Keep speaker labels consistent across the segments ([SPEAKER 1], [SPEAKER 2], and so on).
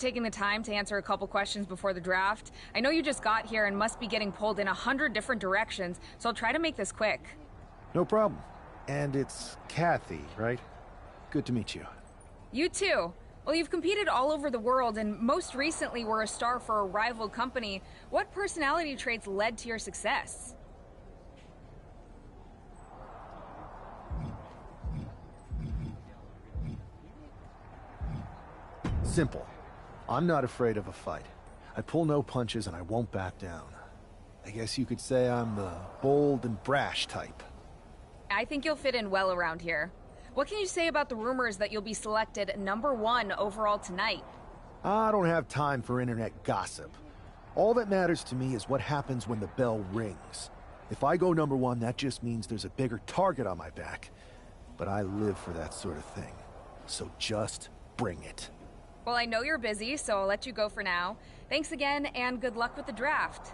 [SPEAKER 1] taking the time to answer a couple questions before the draft. I know you just got here and must be getting pulled in 100 different directions, so I'll try to make this quick.
[SPEAKER 2] No problem. And it's Kathy, right? Good to meet you.
[SPEAKER 1] You too. Well, you've competed all over the world and most recently were a star for a rival company. What personality traits led to your success?
[SPEAKER 2] Simple. I'm not afraid of a fight. I pull no punches and I won't back down. I guess you could say I'm the bold and brash type.
[SPEAKER 1] I think you'll fit in well around here. What can you say about the rumors that you'll be selected #1 overall tonight?
[SPEAKER 2] I don't have time for internet gossip. All that matters to me is what happens when the bell rings. If I go #1, that just means there's a bigger target on my back. But I live for that sort of thing. So just bring it.
[SPEAKER 1] Well, I know you're busy, so I'll let you go for now. Thanks again, and good luck with the draft.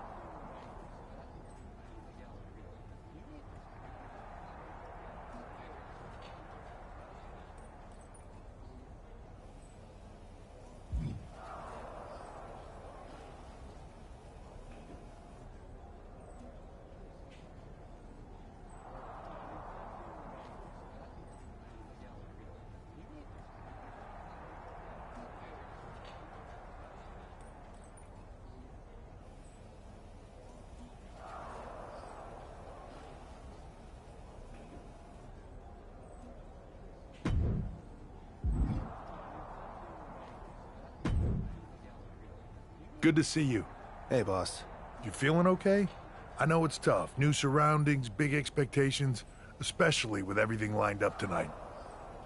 [SPEAKER 3] Good to see you.
[SPEAKER 2] Hey, boss.
[SPEAKER 3] You feeling okay? I know it's tough. New surroundings, big expectations, especially with everything lined up tonight.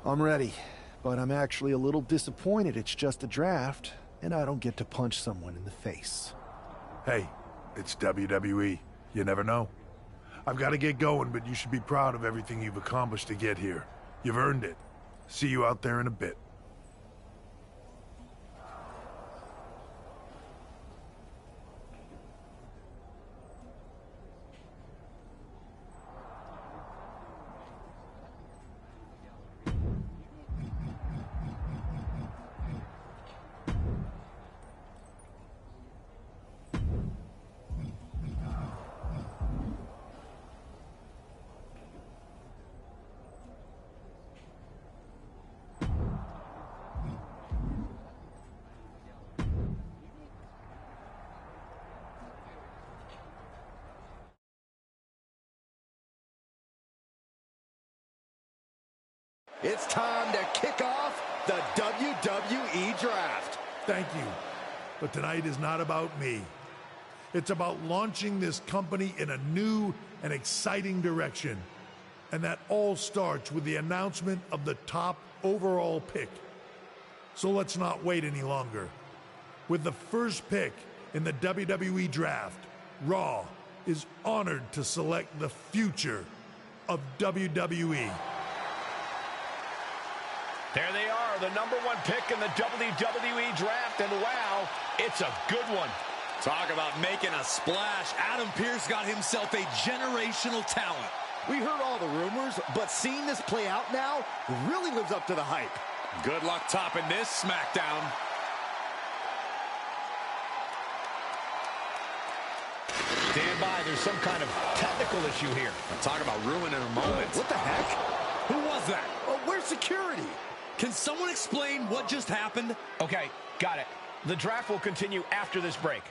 [SPEAKER 2] I'm ready, but I'm actually a little disappointed it's just a draft, and I don't get to punch someone in the face.
[SPEAKER 3] Hey, it's WWE. You never know. I've got to get going, but you should be proud of everything you've accomplished to get here. You've earned it. See you out there in a bit.
[SPEAKER 4] It's time to kick off the WWE Draft.
[SPEAKER 3] Thank you. But tonight is not about me. It's about launching this company in a new and exciting direction. And that all starts with the announcement of the top overall pick. So let's not wait any longer. With the first pick in the WWE Draft, Raw is honored to select the future of WWE.
[SPEAKER 5] There they are, the #1 pick in the WWE Draft, and wow, it's a good one.
[SPEAKER 6] Talk about making a splash. Adam Pearce got himself a generational talent.
[SPEAKER 4] We heard all the rumors, but seeing this play out now really lives up to the hype.
[SPEAKER 6] Good luck topping this SmackDown.
[SPEAKER 5] Stand by, there's some kind of technical issue here.
[SPEAKER 6] Talk about ruining a moment.
[SPEAKER 4] What the heck?
[SPEAKER 6] Who was that?
[SPEAKER 4] Oh, where's security?
[SPEAKER 6] Can someone explain what just happened?
[SPEAKER 5] Okay, got it. The draft will continue after this break.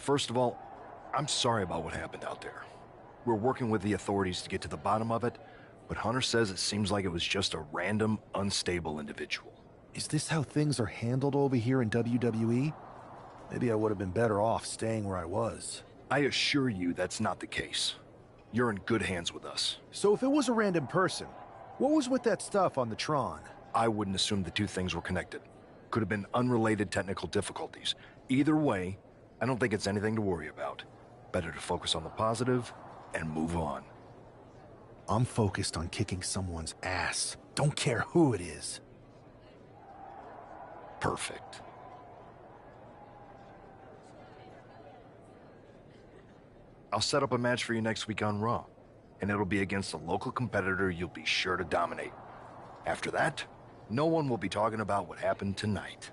[SPEAKER 7] First of all, I'm sorry about what happened out there. We're working with the authorities to get to the bottom of it, but Hunter says it seems like it was just a random, unstable individual.
[SPEAKER 2] Is this how things are handled over here in WWE? Maybe I would have been better off staying where I was.
[SPEAKER 7] I assure you that's not the case. You're in good hands with us.
[SPEAKER 2] So if it was a random person, what was with that stuff on the Tron?
[SPEAKER 7] I wouldn't assume the two things were connected. Could have been unrelated technical difficulties. Either way, I don't think it's anything to worry about. Better to focus on the positive and move on.
[SPEAKER 2] I'm focused on kicking someone's ass. Don't care who it is.
[SPEAKER 7] Perfect. I'll set up a match for you next week on Raw, and it'll be against a local competitor you'll be sure to dominate. After that, no one will be talking about what happened tonight.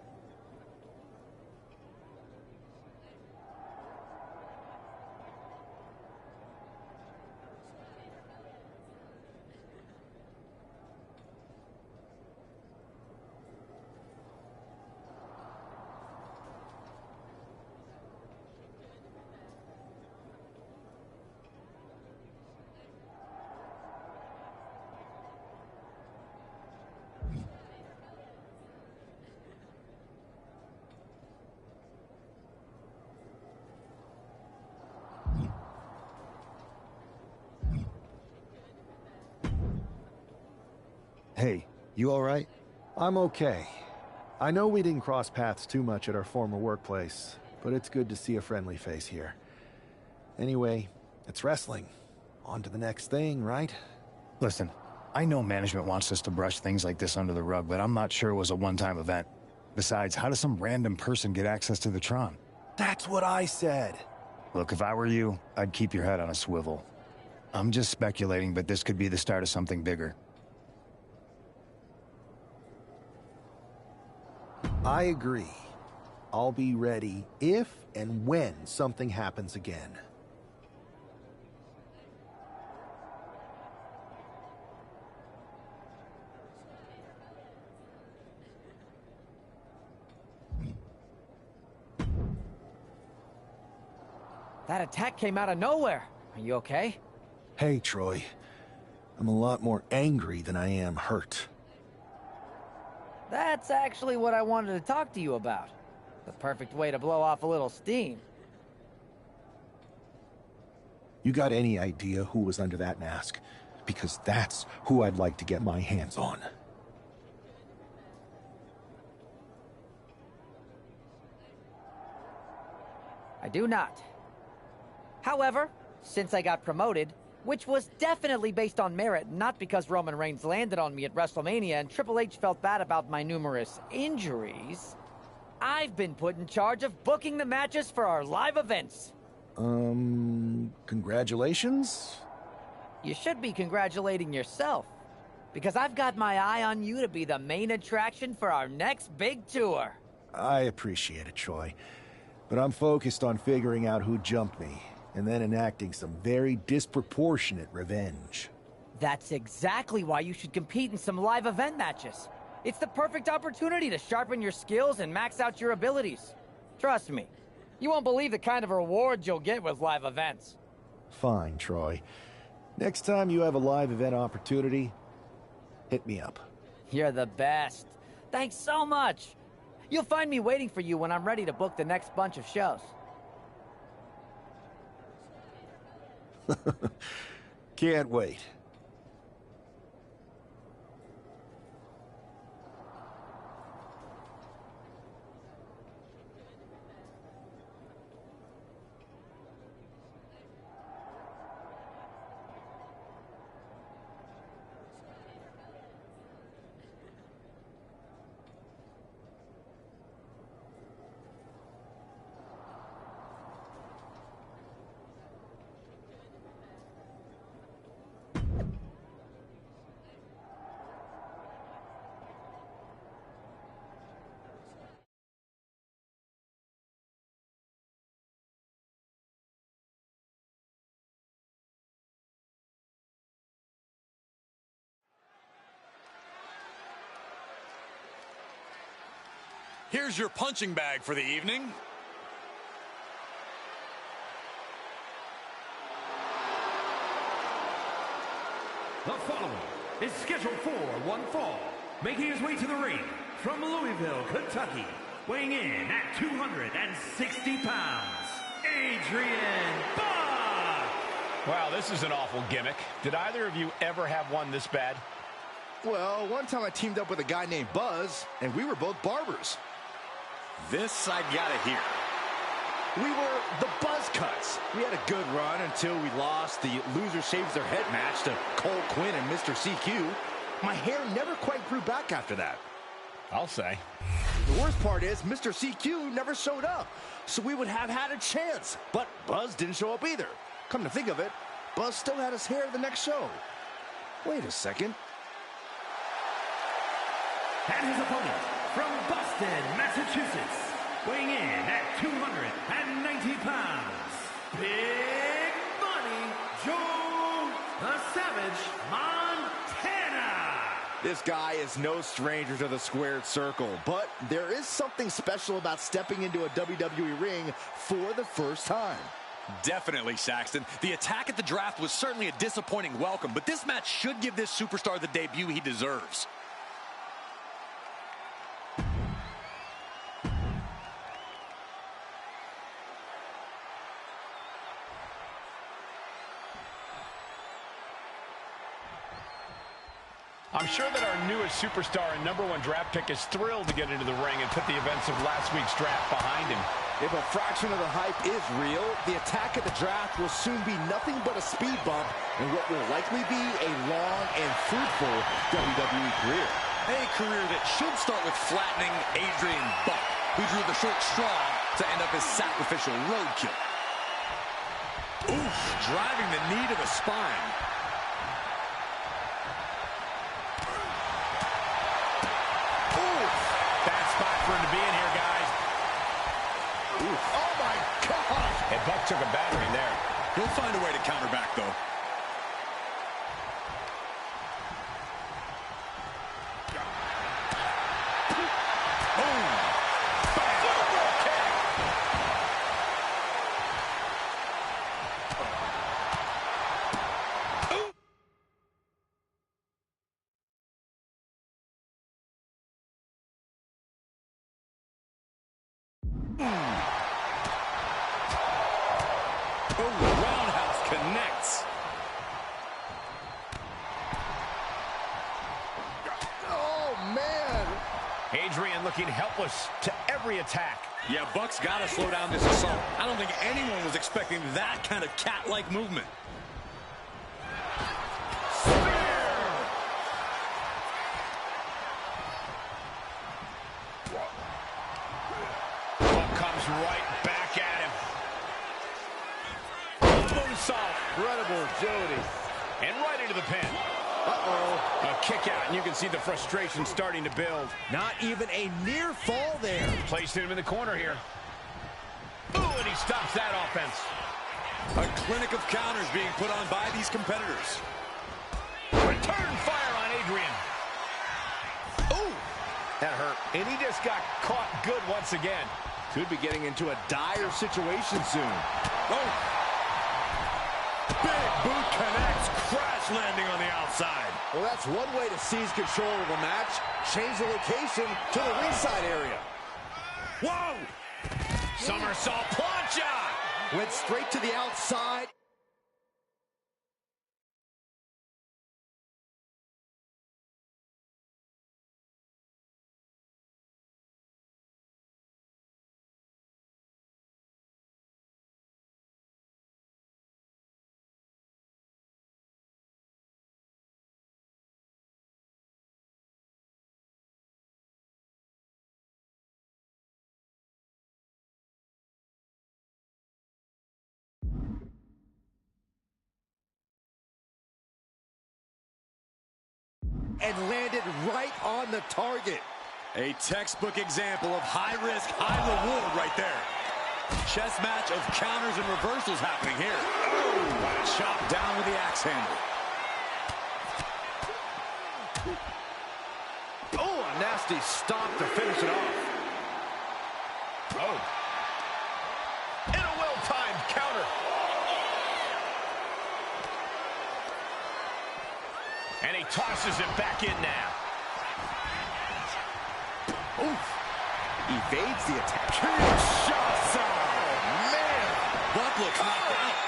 [SPEAKER 8] Hey, you all right?
[SPEAKER 2] I'm okay. I know we didn't cross paths too much at our former workplace, but it's good to see a friendly face here. Anyway, it's wrestling. On to the next thing, right?
[SPEAKER 8] Listen, I know management wants us to brush things like this under the rug, but I'm not sure it was a one-time event. Besides, how does some random person get access to the Tron?
[SPEAKER 2] That's what I said.
[SPEAKER 8] Look, if I were you, I'd keep your head on a swivel. I'm just speculating, but this could be the start of something bigger.
[SPEAKER 2] I agree. I'll be ready if and when something happens again.
[SPEAKER 9] That attack came out of nowhere. Are you okay?
[SPEAKER 2] Hey, Troy. I'm a lot more angry than I am hurt.
[SPEAKER 9] That's actually what I wanted to talk to you about. The perfect way to blow off a little steam.
[SPEAKER 2] You got any idea who was under that mask? Because that's who I'd like to get my hands on.
[SPEAKER 9] I do not. However, since I got promoted, which was definitely based on merit, not because Roman Reigns landed on me at WrestleMania and Triple H felt bad about my numerous injuries, I've been put in charge of booking the matches for our live events.
[SPEAKER 2] Congratulations?
[SPEAKER 9] You should be congratulating yourself, because I've got my eye on you to be the main attraction for our next big tour.
[SPEAKER 2] I appreciate it, Troy. But I'm focused on figuring out who jumped me, and then enacting some very disproportionate revenge.
[SPEAKER 9] That's exactly why you should compete in some live event matches. It's the perfect opportunity to sharpen your skills and max out your abilities. Trust me, you won't believe the kind of rewards you'll get with live events.
[SPEAKER 2] Fine, Troy. Next time you have a live event opportunity, hit me up.
[SPEAKER 9] You're the best. Thanks so much. You'll find me waiting for you when I'm ready to book the next bunch of shows.
[SPEAKER 2] Can't wait.
[SPEAKER 6] Here's your punching bag for the evening.
[SPEAKER 10] The following is scheduled for one fall, making his way to the ring from Louisville, Kentucky, weighing in at 260 pounds, Adrian Buck!
[SPEAKER 5] Wow, this is an awful gimmick. Did either of you ever have one this bad?
[SPEAKER 4] Well, one time I teamed up with a guy named Buzz, and we were both barbers.
[SPEAKER 6] This I gotta hear.
[SPEAKER 4] We were the Buzz Cuts. We had a good run until we lost the Loser Shaves Their Head match to Cole Quinn and Mr. CQ. My hair never quite grew back after that.
[SPEAKER 5] I'll say.
[SPEAKER 4] The worst part is Mr. CQ never showed up, so we would have had a chance. But Buzz didn't show up either. Come to think of it, Buzz still had his hair the next show. Wait a second.
[SPEAKER 10] And his opponent from Boston, Massachusetts, weighing in at 290 pounds, Big Money Joe the Savage Montana.
[SPEAKER 4] This guy is no stranger to the squared circle, but there is something special about stepping into a WWE ring for the first time.
[SPEAKER 6] Definitely, Saxton. The attack at the draft was certainly a disappointing welcome, but this match should give this superstar the debut he deserves.
[SPEAKER 5] I'm sure that our newest superstar and #1 draft pick is thrilled to get into the ring and put the events of last week's draft behind him.
[SPEAKER 4] If a fraction of the hype is real, the attack at the draft will soon be nothing but a speed bump in what will likely be a long and fruitful WWE career.
[SPEAKER 6] A career that should start with flattening Adrian Buck, who drew the short straw to end up as sacrificial roadkill. Oof, driving the knee to the spine.
[SPEAKER 5] For him to be in here, guys.
[SPEAKER 4] Oof. Oh, my gosh.
[SPEAKER 5] And Buck took a battering there.
[SPEAKER 6] He'll find a way to counter back, though. Oh, roundhouse connects.
[SPEAKER 4] Oh, man.
[SPEAKER 5] Adrian looking helpless to every attack.
[SPEAKER 6] Yeah, Buck's got to slow down this assault. I don't think anyone was expecting that kind of cat-like movement.
[SPEAKER 5] Right back at him. Moonsault.
[SPEAKER 4] Incredible agility.
[SPEAKER 5] And right into the pin.
[SPEAKER 4] Uh-oh.
[SPEAKER 5] A kick out, and you can see the frustration starting to build.
[SPEAKER 4] Not even a near fall there.
[SPEAKER 5] Placing him in the corner here. Ooh, and he stops that offense.
[SPEAKER 6] A clinic of counters being put on by these competitors.
[SPEAKER 5] Return fire on Adrian. Ooh, that hurt. And he just got caught good once again.
[SPEAKER 4] Could be getting into a dire situation soon.
[SPEAKER 6] Oh! Big boot connects, crash landing on the outside.
[SPEAKER 4] Well, that's one way to seize control of a match. Change the location to the ringside area.
[SPEAKER 6] Whoa!
[SPEAKER 5] Somersault plancha!
[SPEAKER 4] Went straight to the outside. And landed right on the target.
[SPEAKER 6] A textbook example of high risk, high reward right there. Chess match of counters and reversals happening here. Oh, chopped down with the axe handle.
[SPEAKER 4] Oh, a nasty stop to finish it off.
[SPEAKER 5] Oh. And a well-timed counter. And he tosses it back in now.
[SPEAKER 4] Oof. Evades the attack. Kinshasa! Oh, man!
[SPEAKER 6] Buck looks knocked out.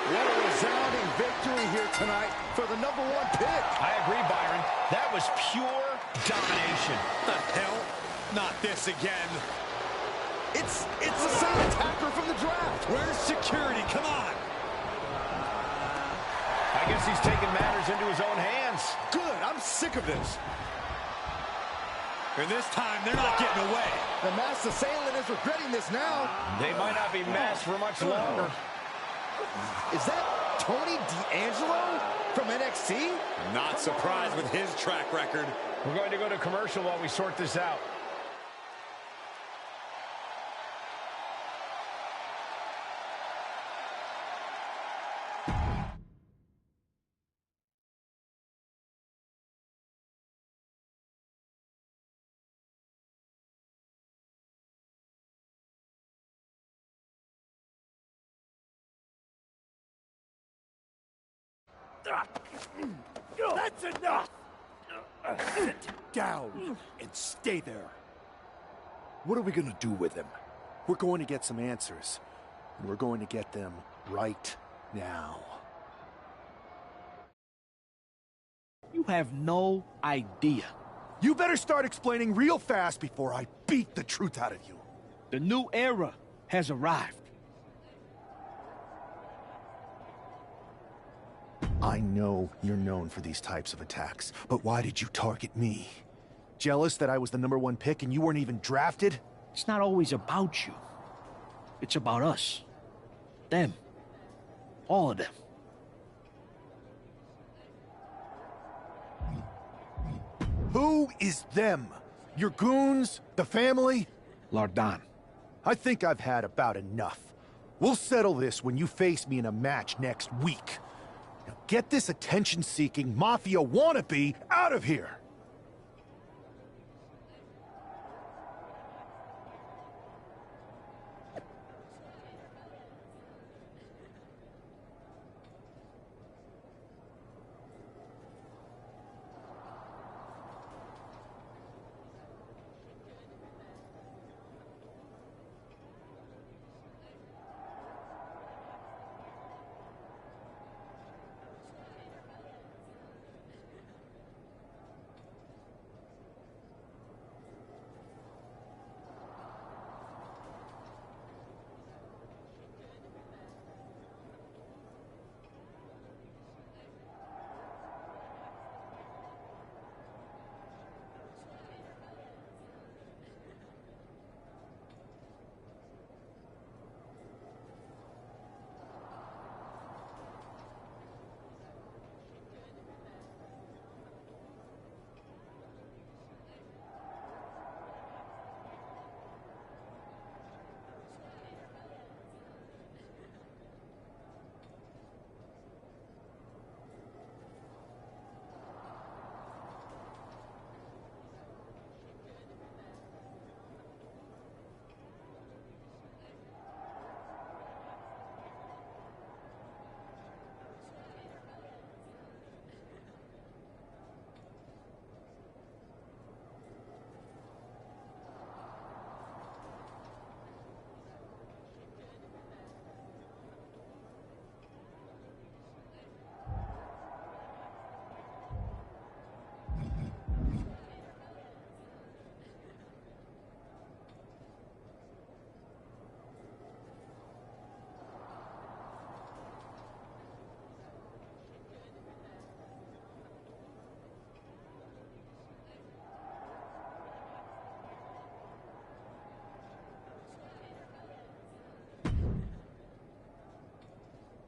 [SPEAKER 4] What a resounding victory here tonight for the #1 pick.
[SPEAKER 5] I agree, Byron. That was pure domination.
[SPEAKER 6] The hell? Not this again.
[SPEAKER 4] It's the same attacker from the draft.
[SPEAKER 6] Where's security? Come on.
[SPEAKER 5] I guess he's taking matters into his own hands.
[SPEAKER 4] Good. I'm sick of this.
[SPEAKER 6] And this time, they're not getting away.
[SPEAKER 4] The masked assailant is regretting this now.
[SPEAKER 5] They might not be masked for much longer.
[SPEAKER 4] Is that Tony D'Angelo from NXT?
[SPEAKER 6] Not surprised with his track record.
[SPEAKER 5] We're going to go to commercial while we sort this out.
[SPEAKER 11] That's enough! Sit down and stay there.
[SPEAKER 2] What are we gonna do with him? We're going to get some answers. And we're going to get them right now.
[SPEAKER 11] You have no idea.
[SPEAKER 2] You better start explaining real fast before I beat the truth out of you.
[SPEAKER 11] The new era has arrived.
[SPEAKER 2] I know you're known for these types of attacks, but why did you target me? Jealous that I was the #1 pick and you weren't even drafted?
[SPEAKER 11] It's not always about you. It's about us. Them. All of them.
[SPEAKER 2] Who is them? Your goons? The family?
[SPEAKER 11] Lardan.
[SPEAKER 2] I think I've had about enough. We'll settle this when you face me in a match next week. Now get this attention-seeking mafia wannabe out of here!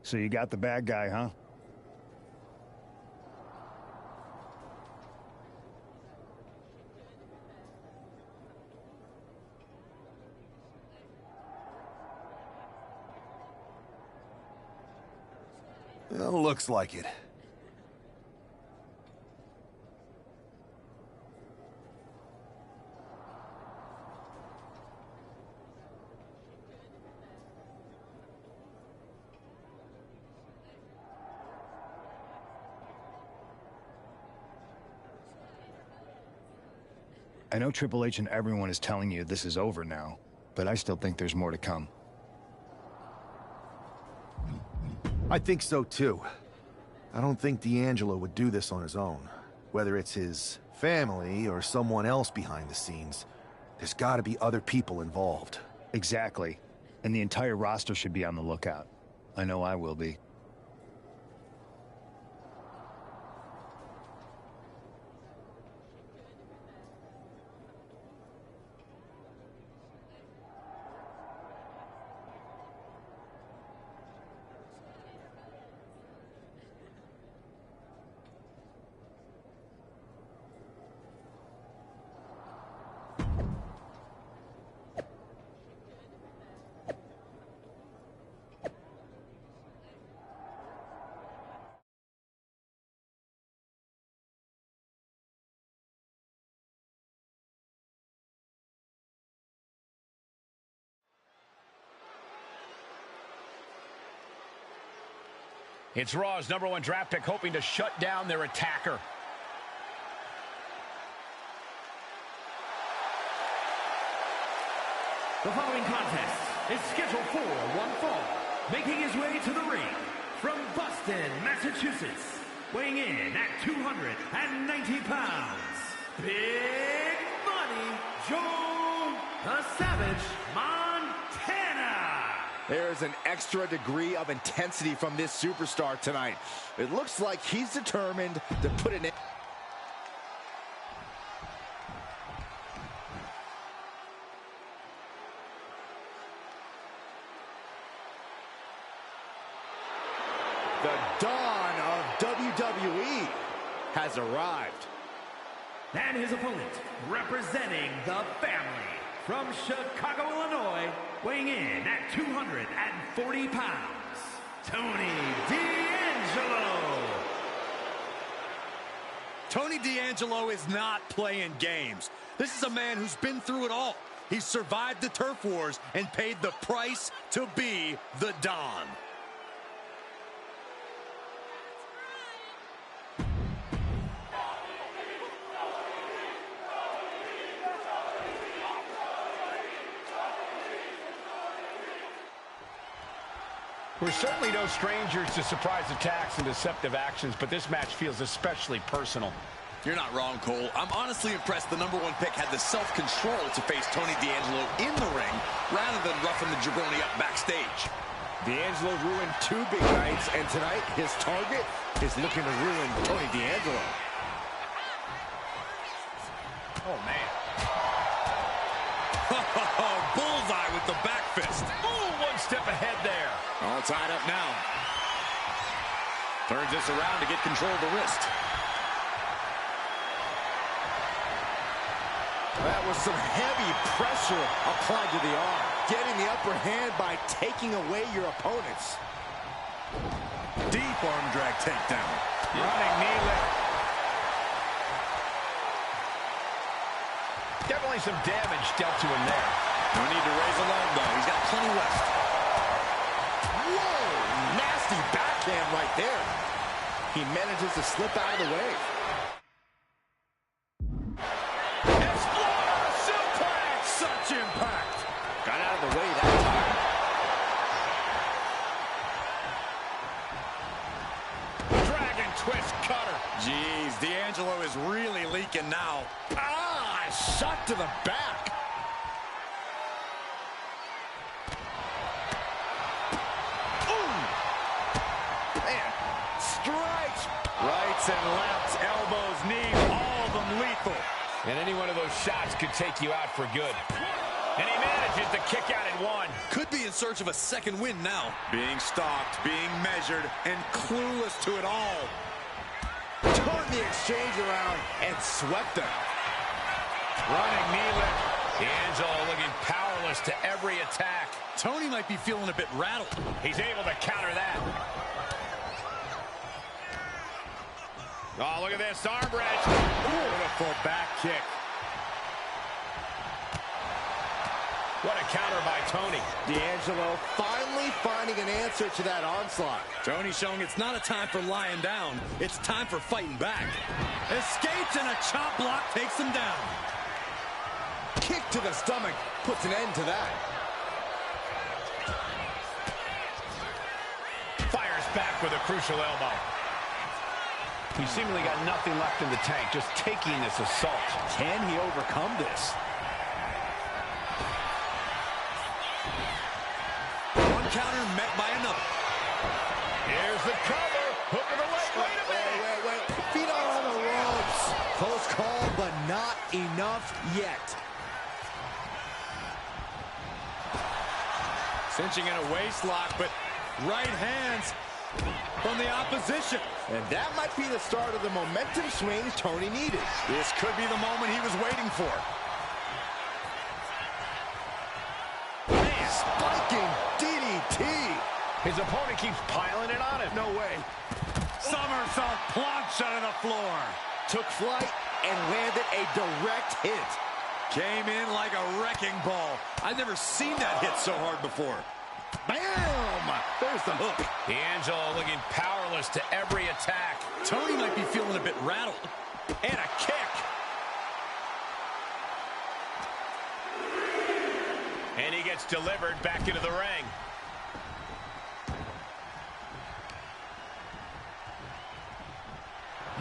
[SPEAKER 8] So you got the bad guy, huh?
[SPEAKER 2] Well, looks like it.
[SPEAKER 8] I know Triple H and everyone is telling you this is over now, but I still think there's more to come.
[SPEAKER 2] I think so too. I don't think D'Angelo would do this on his own. Whether it's his family or someone else behind the scenes, there's gotta be other people involved.
[SPEAKER 8] Exactly. And the entire roster should be on the lookout. I know I will be.
[SPEAKER 5] It's Raw's #1 draft pick hoping to shut down their attacker.
[SPEAKER 10] The following contest is scheduled for one fall. Making his way to the ring from Boston, Massachusetts, weighing in at 290 pounds, Big Money Joe the Savage Montana.
[SPEAKER 4] There's an extra degree of intensity from this superstar tonight. It looks like he's determined to put an end. The dawn of WWE has arrived.
[SPEAKER 10] And his opponent, representing the family, from Chicago, Illinois, weighing in at 240 pounds, Tony D'Angelo.
[SPEAKER 6] Tony D'Angelo is not playing games. This is a man who's been through it all. He's survived the turf wars and paid the price to be the Don.
[SPEAKER 5] We're certainly no strangers to surprise attacks and deceptive actions, but this match feels especially personal.
[SPEAKER 6] You're not wrong, Cole. I'm honestly impressed the #1 pick had the self-control to face Tony D'Angelo in the ring rather than roughing the jabroni up backstage.
[SPEAKER 4] D'Angelo ruined 2 big nights, and tonight his target is looking to ruin Tony D'Angelo.
[SPEAKER 5] Oh, man.
[SPEAKER 6] Bullseye with the back fist.
[SPEAKER 5] Ooh, one step ahead there.
[SPEAKER 6] All tied up now. Turns this around to get control of the wrist.
[SPEAKER 4] That was some heavy pressure applied to the arm. Getting the upper hand by taking away your opponents.
[SPEAKER 6] Deep arm drag takedown.
[SPEAKER 5] Running knee lift. Definitely some damage dealt to him there.
[SPEAKER 6] No need to raise alone, though. He's got plenty left.
[SPEAKER 4] Whoa! Nasty backhand right there. He manages to slip out of the way.
[SPEAKER 6] Explorer suplex! Such impact.
[SPEAKER 4] Got out of the way that time.
[SPEAKER 5] Dragon twist cutter.
[SPEAKER 6] Jeez, D'Angelo is really leaking now.
[SPEAKER 4] Ah, shot to the back. Strikes.
[SPEAKER 5] Rights and lefts, elbows, knees, all of them lethal. And any one of those shots could take you out for good. And he manages to kick out in one.
[SPEAKER 6] Could be his search of a second win now.
[SPEAKER 5] Being stalked, being measured, and clueless to it all.
[SPEAKER 4] Turned the exchange around and swept them.
[SPEAKER 5] Running knee lift. D'Angelo looking powerless to every attack.
[SPEAKER 6] Tony might be feeling a bit rattled.
[SPEAKER 5] He's able to counter that. Oh, look at this arm wrench. Beautiful back kick. What a counter by Tony.
[SPEAKER 4] D'Angelo finally finding an answer to that onslaught.
[SPEAKER 6] Tony showing it's not a time for lying down. It's time for fighting back.
[SPEAKER 5] Escapes and a chop block takes him down.
[SPEAKER 4] Kick to the stomach puts an end to that.
[SPEAKER 5] Fires back with a crucial elbow. He seemingly got nothing left in the tank, just taking this assault.
[SPEAKER 4] Can he overcome this?
[SPEAKER 6] One counter met by another.
[SPEAKER 5] Here's the cover. Hook of the leg. Wait a minute.
[SPEAKER 4] Wait. Feet are on the ropes. Close call, but not enough yet.
[SPEAKER 6] Cinching in a waist lock, but right hands from the opposition.
[SPEAKER 4] And that might be the start of the momentum swing Tony needed.
[SPEAKER 5] This could be the moment he was waiting for.
[SPEAKER 4] Man, spiking DDT.
[SPEAKER 5] His opponent keeps piling it on him.
[SPEAKER 4] No way.
[SPEAKER 5] Somersault plunge out of the floor.
[SPEAKER 4] Took flight and landed a direct hit.
[SPEAKER 6] Came in like a wrecking ball. I've never seen that hit so hard before.
[SPEAKER 4] Bam! There's the hook.
[SPEAKER 5] D'Angelo looking powerless to every attack.
[SPEAKER 6] Tony might be feeling a bit rattled.
[SPEAKER 5] And a kick. And he gets delivered back into the ring.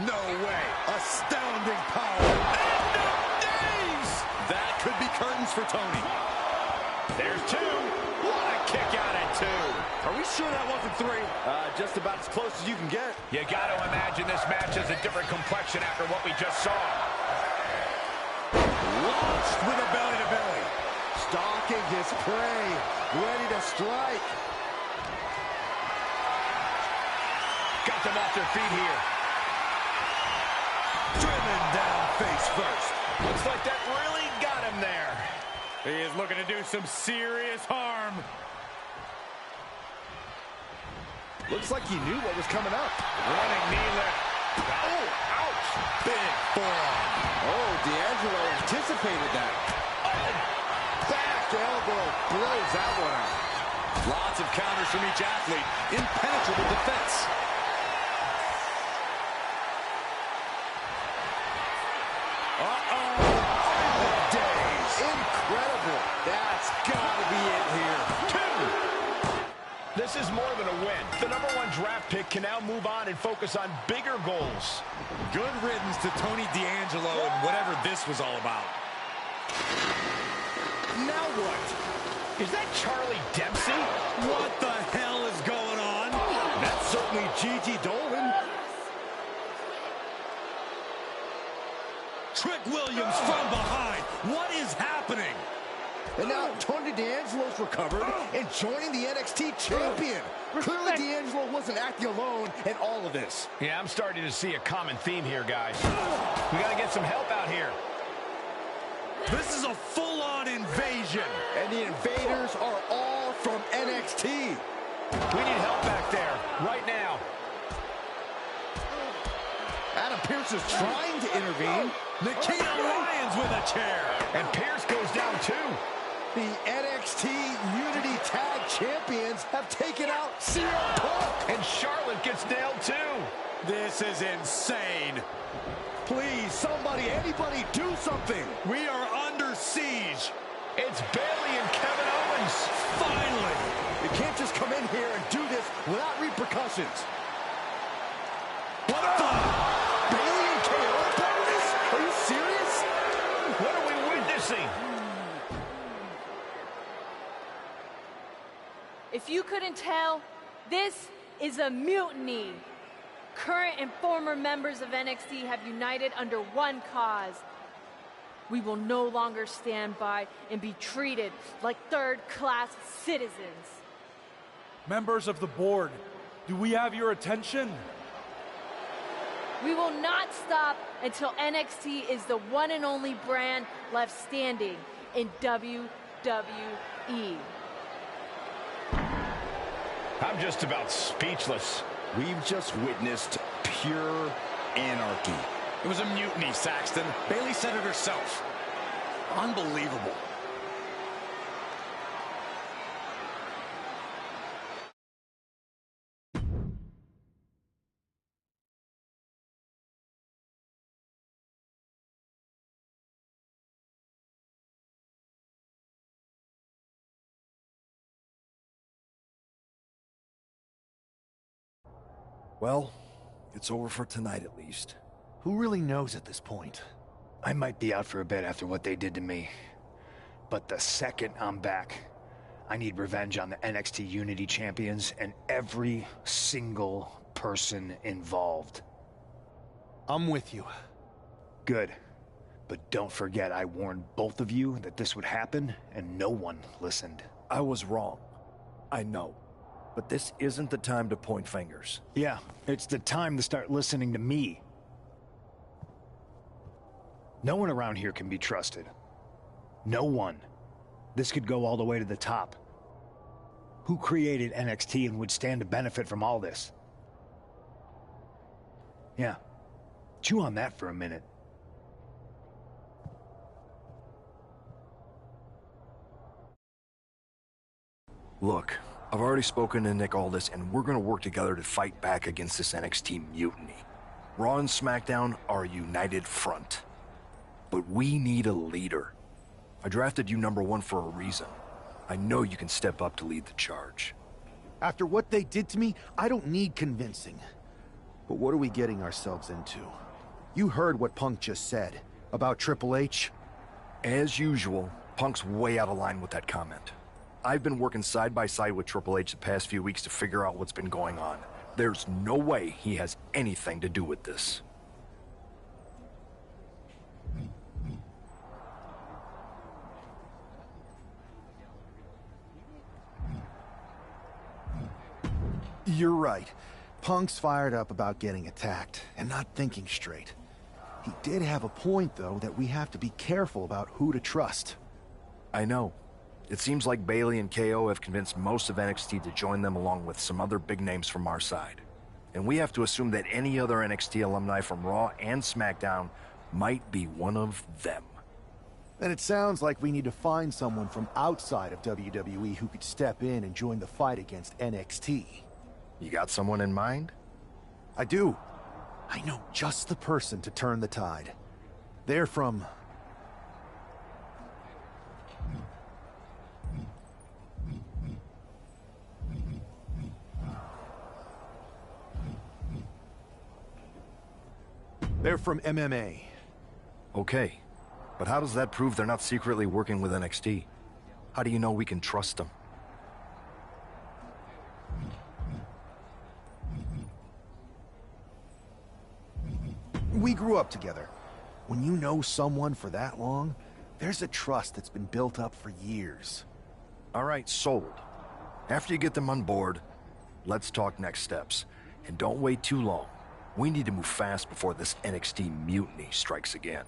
[SPEAKER 4] No way. Astounding power.
[SPEAKER 5] End of days!
[SPEAKER 6] That could be curtains for Tony.
[SPEAKER 5] There's two. What a kick out at two.
[SPEAKER 4] Are we sure that wasn't three? Just about as close as you can get.
[SPEAKER 5] You got to imagine this match has a different complexion after what we just saw.
[SPEAKER 4] Launched with a belly-to-belly. Stalking his prey. Ready to strike.
[SPEAKER 5] Got them off their feet here.
[SPEAKER 4] Driven down face first.
[SPEAKER 5] Looks like that really got him there. He is looking to do some serious harm.
[SPEAKER 4] Looks like he knew what was coming up.
[SPEAKER 5] Running knee lift. Oh, ouch. Big forearm.
[SPEAKER 4] Oh, D'Angelo anticipated that. Oh, back elbow blows that one out.
[SPEAKER 6] Lots of counters from each athlete. Impenetrable defense.
[SPEAKER 4] Incredible. That's got to be it here.
[SPEAKER 5] This is more than a win. The #1 draft pick can now move on and focus on bigger goals.
[SPEAKER 6] Good riddance to Tony D'Angelo and whatever this was all about.
[SPEAKER 4] Now what?
[SPEAKER 5] Is that Charlie Dempsey?
[SPEAKER 6] What the hell is going on?
[SPEAKER 4] That's certainly Gigi Dolan.
[SPEAKER 6] Trick Williams from behind. What is happening?
[SPEAKER 4] And now Tony D'Angelo's recovered and joining the NXT champion. Clearly D'Angelo wasn't acting alone in all of this.
[SPEAKER 5] Yeah, I'm starting to see a common theme here, guys. We got to get some help out here.
[SPEAKER 6] This is a full-on invasion.
[SPEAKER 4] And the invaders are all from NXT.
[SPEAKER 5] We need help back there, right now.
[SPEAKER 4] Adam Pearce is trying to intervene.
[SPEAKER 6] Nikita Lyons with a chair.
[SPEAKER 5] And Pearce goes down too.
[SPEAKER 4] The NXT Unity Tag Champions have taken out CM Punk.
[SPEAKER 5] And Charlotte gets nailed too.
[SPEAKER 6] This is insane.
[SPEAKER 4] Please, somebody, anybody, do something.
[SPEAKER 6] We are under siege.
[SPEAKER 5] It's Bayley and Kevin Owens.
[SPEAKER 6] Finally.
[SPEAKER 4] You can't just come in here and do this without repercussions.
[SPEAKER 6] What the?
[SPEAKER 4] Bayley and KO part of this? Are you serious?
[SPEAKER 5] What are we witnessing?
[SPEAKER 12] If you couldn't tell, this is a mutiny. Current and former members of NXT have united under one cause. We will no longer stand by and be treated like third-class citizens.
[SPEAKER 13] Members of the board, do we have your attention?
[SPEAKER 12] We will not stop until NXT is the one and only brand left standing in WWE.
[SPEAKER 5] I'm just about speechless.
[SPEAKER 4] We've just witnessed pure anarchy.
[SPEAKER 6] It was a mutiny, Saxton. Bayley said it herself. Unbelievable.
[SPEAKER 7] Well, it's over for tonight at least.
[SPEAKER 2] Who really knows at this point?
[SPEAKER 8] I might be out for a bit after what they did to me. But the second I'm back, I need revenge on the NXT Unity Champions and every single person involved.
[SPEAKER 2] I'm with you.
[SPEAKER 8] Good. But don't forget I warned both of you that this would happen, and no one listened.
[SPEAKER 7] I was wrong. I know. But this isn't the time to point fingers.
[SPEAKER 8] Yeah, it's the time to start listening to me. No one around here can be trusted. No one. This could go all the way to the top. Who created NXT and would stand to benefit from all this? Yeah. Chew on that for a minute.
[SPEAKER 7] Look, I've already spoken to Nick Aldis, and we're gonna work together to fight back against this NXT mutiny. Raw and SmackDown are a united front. But we need a leader. I drafted you #1 for a reason. I know you can step up to lead the charge.
[SPEAKER 2] After what they did to me, I don't need convincing. But what are we getting ourselves into? You heard what Punk just said about Triple H.
[SPEAKER 7] As usual, Punk's way out of line with that comment. I've been working side by side with Triple H the past few weeks to figure out what's been going on. There's no way he has anything to do with this.
[SPEAKER 2] You're right. Punk's fired up about getting attacked and not thinking straight. He did have a point, though, that we have to be careful about who to trust.
[SPEAKER 7] I know. It seems like Bayley and KO have convinced most of NXT to join them along with some other big names from our side. And we have to assume that any other NXT alumni from Raw and SmackDown might be one of them.
[SPEAKER 2] And it sounds like we need to find someone from outside of WWE who could step in and join the fight against NXT.
[SPEAKER 7] You got someone in mind?
[SPEAKER 2] I do. I know just the person to turn the tide. They're from... They're from MMA.
[SPEAKER 7] Okay. But how does that prove they're not secretly working with NXT? How do you know we can trust them?
[SPEAKER 2] We grew up together. When you know someone for that long, there's a trust that's been built up for years.
[SPEAKER 7] All right, sold. After you get them on board, let's talk next steps. And don't wait too long. We need to move fast before this NXT mutiny strikes again.